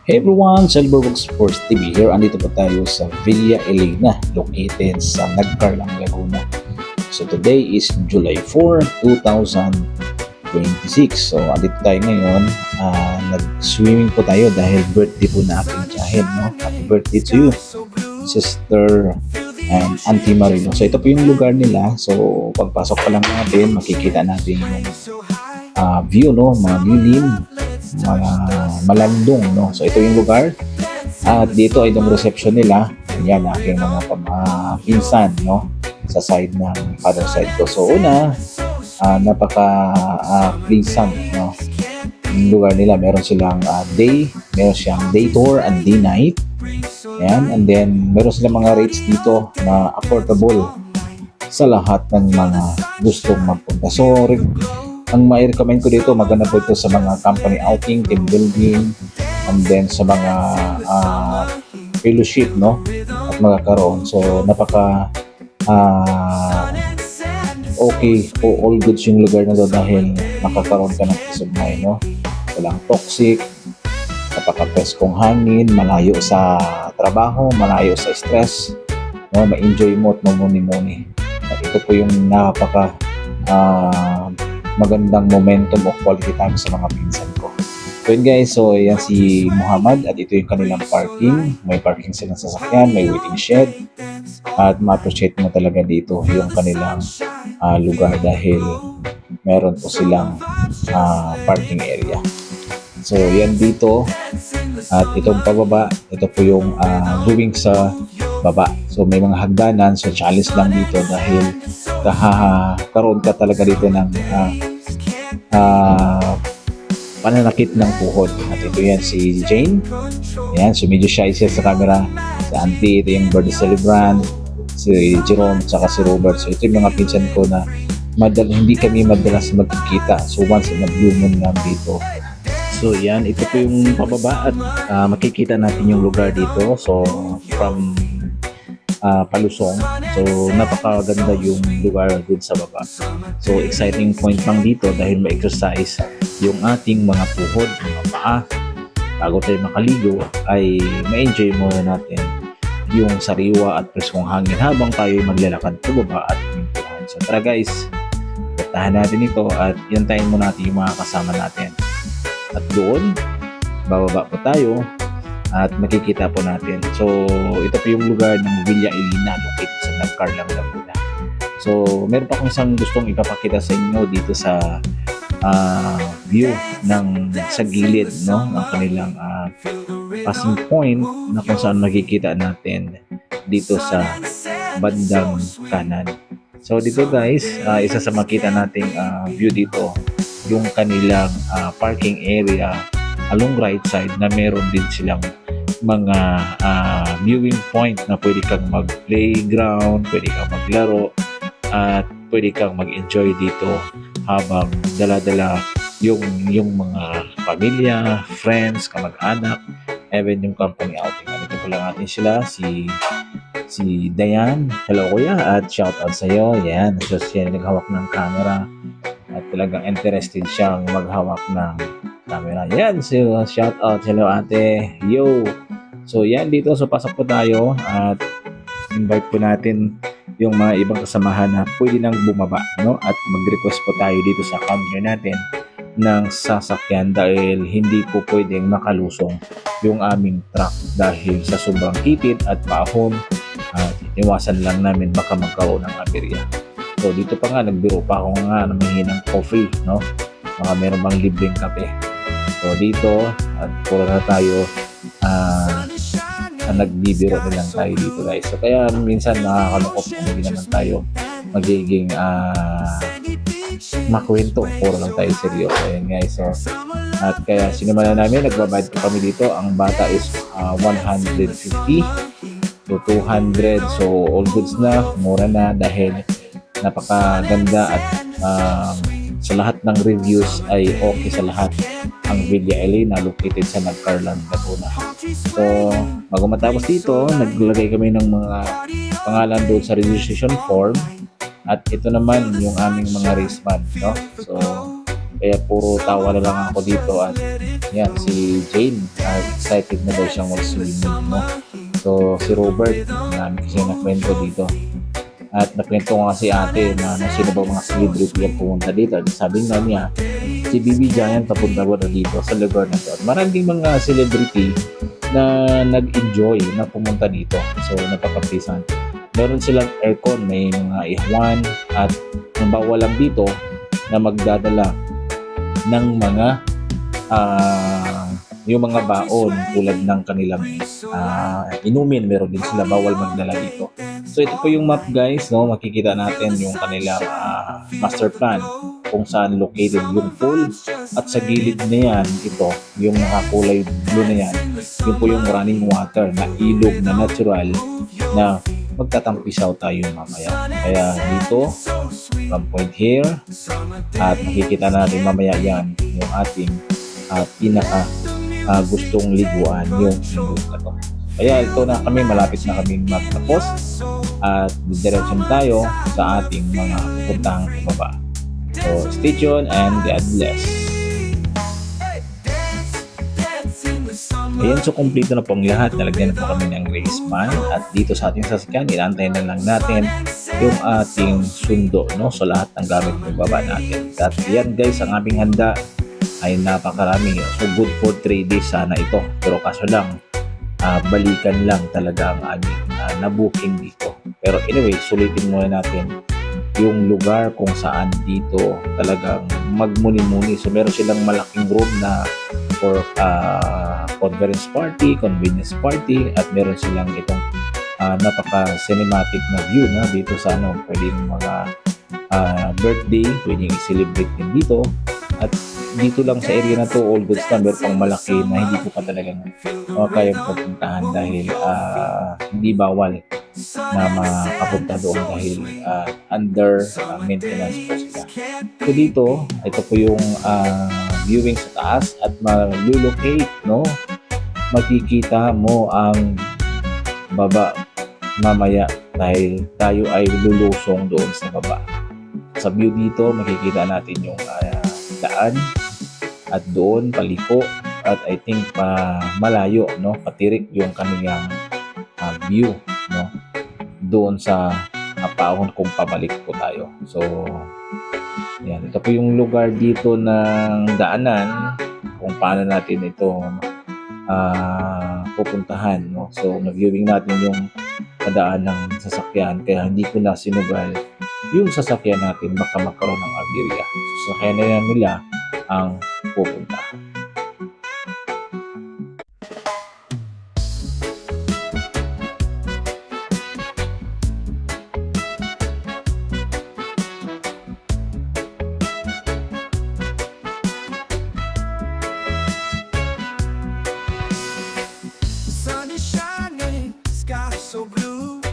Hey everyone, Silverbook Sports TV here. Andito po tayo sa Villa Elena, located sa Nagcarlang, Laguna. So today is July 4, 2026. So andito tayo ngayon. Nag-swimming po tayo dahil birthday po na aking tiyahin. No? Happy birthday to you, Sister and Auntie Marino. So ito po yung lugar nila. So pagpasok pa lang natin, makikita natin yung view, no? Mga lilim, mga malandong, no? So ito yung lugar at dito ay yung reception nila. Yan aking mga pinsan, no? Sa side ng father side ko. So una, napaka pleasant, no? Yung lugar nila, meron silang meron siyang day tour and day night. Yan, and then meron silang mga rates dito na affordable sa lahat ng mga gustong magpunta. So ang mai-recommend ko dito, maganda po ito sa mga company outing, team building, and then sa mga fellowship, no? At magkakaroon. So, napaka okay po, all goods yung lugar na to dahil makakaroon ka ng peace of mind, no? Walang toxic, napaka-preskong hangin, malayo sa trabaho, malayo sa stress, no? Ma-enjoy mo at mamuni-muni. At ito po yung napaka magandang momentum o quality time sa mga pinsan ko. So yun guys, so yan si Muhammad at ito yung kanilang parking. May parking silang sasakyan, may waiting shed at ma-appreciate mo talaga dito yung kanilang lugar dahil meron po silang parking area. So yan dito at itong pababa, ito po yung going sa baba. So may mga hagdanan, so challenge lang dito dahil karoon ka talaga dito ng pananakit ng puhod. At ito yan si Jane. Yan, so medyo shy siya sa camera. Si Auntie, ito yung birthday celebrant, si Jerome, saka si Robert. So ito yung mga pinsan ko na hindi kami madalas magkikita. So once in a blue moon lang dito. So yan, ito po yung pababa at makikita natin yung lugar dito. So from Palusong. So napakaganda yung lugar dun sa baba. So exciting point lang dito dahil ma-exercise yung ating mga puhod, mga paa. Bago tayo makaligo ay ma-enjoy muna natin yung sariwa at preskong hangin habang tayo maglalakad sa baba at pintuhan. So tara guys, puntahan natin ito at yantayin muna natin yung mga kasama natin. At doon, bababa po tayo at makikita po natin. So, ito po yung lugar ng Villa Elena located sa Nagcarlang, Laguna. So, meron pa akong isang gustong ipapakita sa inyo dito sa view ng sa gilid, no, ng kanilang passing point na kung saan makikita natin dito sa bandang kanan. So, dito guys, isa sa makita nating view dito, yung kanilang parking area along right side na meron din silang mga viewing point na pwede kang mag-playground, pwede kang maglaro, at pwede kang mag-enjoy dito habang dala-dala yung mga pamilya, friends, kamag-anak, even yung company outing. Ano po lang natin sila, si Dayan. Hello kuya at shout out sa iyo. Yan, so siya naghawak ng camera at talagang interested siyang maghawak ng camera. Yan, so shout out. Hello ate. Yo. So yan dito, so pasok po tayo at invite po natin yung mga ibang kasamahan na pwede nang bumaba, no? At mag-request po tayo dito sa counter natin ng sasakyan dahil hindi po pwedeng makalusong yung aming truck dahil sa sobrang kitid at paahon at iwasan lang namin baka magkaroon ng aberya. So dito pa nga, nagbiro pa ako nga na may hinang coffee, no? Baka meron bang libreng kape. So dito, at puro na tayo nagbibiro na lang tayo dito guys. So kaya minsan nakakalungkot kung hindi naman tayo magiging makwento. Puro lang tayo seryoso. Ayan guys. So, at kaya sinimula namin, nagbabayad po kami dito. Ang bata is 150 to 200. So all goods na, mura na dahil napakaganda at sa lahat ng reviews ay okay sa lahat ang Villa Elena located sa Nagcarlang, Laguna. So, bago matapos dito, naglagay kami ng mga pangalan doon sa registration form at ito naman yung aming mga wristband, no? So, Kaya puro tawa na lang ako dito at yan, si Jane, excited na daw siyang mag-swimming, no? So, si Robert, namin kasi nakwento dito. At nakwento nga si ate na sino ba mga celebrity ang pumunta dito. At sabi nga niya, si BB Giant papunta ba na dito sa lugar na to. At maraming mga celebrity na nag-enjoy na pumunta dito. So, napakapisan. Meron silang aircon, may mga ihawan at ang bawal lang dito na magdadala ng mga yung mga baon tulad ng kanilang inumin, meron din sila, bawal magdala dito. So ito po yung map guys, no, makikita natin yung kanilang master plan kung saan located yung pool at sa gilid na yan, ito yung nakakulay blue na yan, yun po yung running water na ilog na natural na magtatampisaw tayo mamaya. Kaya dito from point here at makikita natin mamaya yan yung ating pinaka gustong liguan yung ilog na to. Kaya ito na kami, malapit na kami magtapos at diretso tayo sa ating mga puntahang baba. So stay tuned and God bless. Ayan, so kumpleto na pong lahat. Nalagyan na po kami ng race band at dito sa ating sasakyan, inaantayin na lang natin yung ating sundo, no? So lahat ng gamit ng baba natin. At yan guys, ang aming handa ay napakarami. So good for 3 days sana ito. Pero kaso lang, balikan lang talaga ang aming na-booking dito. Pero anyway, sulitin muna natin yung lugar kung saan dito talagang magmuni-muni. So meron silang malaking room na for conference party, convenience party, at meron silang itong napaka-cinematic na view na dito sa pwedeng mga birthday, pwedeng i-celebrate din dito. At dito lang sa area na to, all goods na, meron pang malaki na hindi ko pa talagang kayang pupuntahan dahil hindi bawal na makapunta doon dahil under maintenance po sila. So dito, ito po yung viewing sa taas at malulocate, no? Makikita mo ang baba mamaya dahil tayo ay lulusong doon sa baba. Sa view dito, makikita natin yung daan at doon paliko at I think malayo, no, patirik yung kanilang view, no, doon sa paahon kung pabalik po tayo. So yan, ito po yung lugar dito ng daanan kung paano natin ito pupuntahan, no. So nag-viewing natin yung daan ng sasakyan kaya hindi ko na sinugal yung sasakyan natin, baka magkaroon ng aberya. So sasakyan na nila ang pupunta. Sun is shining, sky so blue.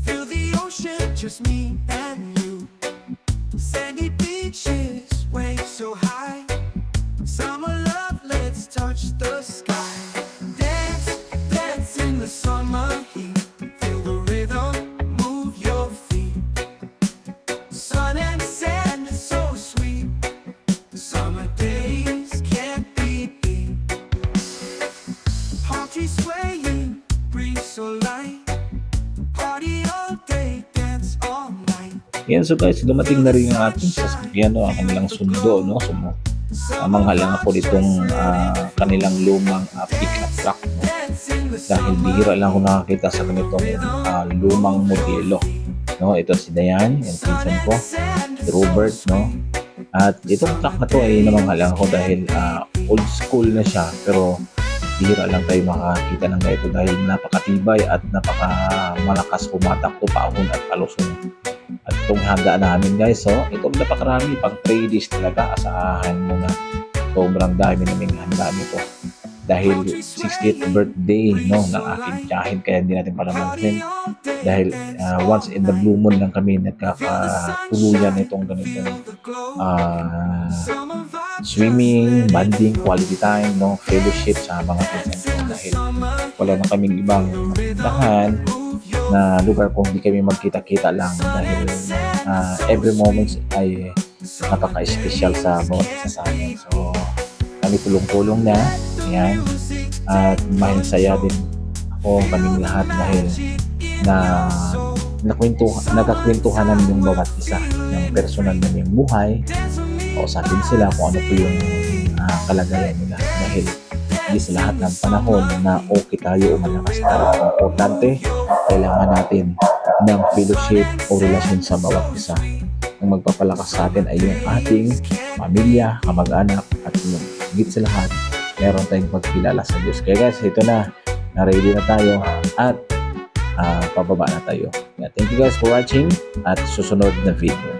Feel the ocean, just me and you. Sandy beaches, waves so high. Summer love, let's touch the sky. Dance, dance in the summer heat. Feel the rhythm, move your feet. Sun and sand, so sweet. Summer days can't be beat. Palm trees swaying, breeze so light. Party all day, dance all night. Yan, so guys, dumating na rin yung ating sasakyan, no, ang kanilang sundo, no. So manghalang ako ditong kanilang lumang pick-up truck, no? Dahil bihira lang ako nakakita sa ganitong lumang modelo, no. Ito si Dayan, yung pinsan ko, si Robert, no. At itong truck na to ay namanghalang ako dahil old school na siya, pero bihira lang tayo makakita ng ganito dahil napakatibay at napakamalakas pumatakto, paahon at palusong. At itong handa namin guys, so itong napakarami, pang 3 days talaga, asahan mo na sobrang dami naming handa nito dahil 60th birthday, no, ng aking tiyahin, kaya hindi natin palamansin dahil once in the blue moon lang kami nagkakatuluyan itong ganitong swimming, bonding, quality time, no, fellowship sa mga pinsan ko dahil wala na kaming ibang tahan na lugar kung hindi kami magkita-kita lang dahil every moment ay nakaka-espesyal sa bawat isa sa amin. So, kami tulong-tulong na. Ayan. At masaya din ako, kaming lahat dahil na nagkakwentuhanan yung bawat isa ng personal na yung buhay. Kausapin sila kung ano po yung kalagayan nila dahil hindi sa lahat ng panahon na okay tayo o malakas tayo. Importante, kailangan natin ng fellowship o relasyon sa bawat isa. Ang magpapalakas sa atin ay yung ating pamilya, kamag-anak at yung higit sa lahat, meron tayong pagkilala sa Diyos. Kaya guys, ito na ready na tayo at pababa na tayo. Yeah, thank you guys for watching at susunod na video.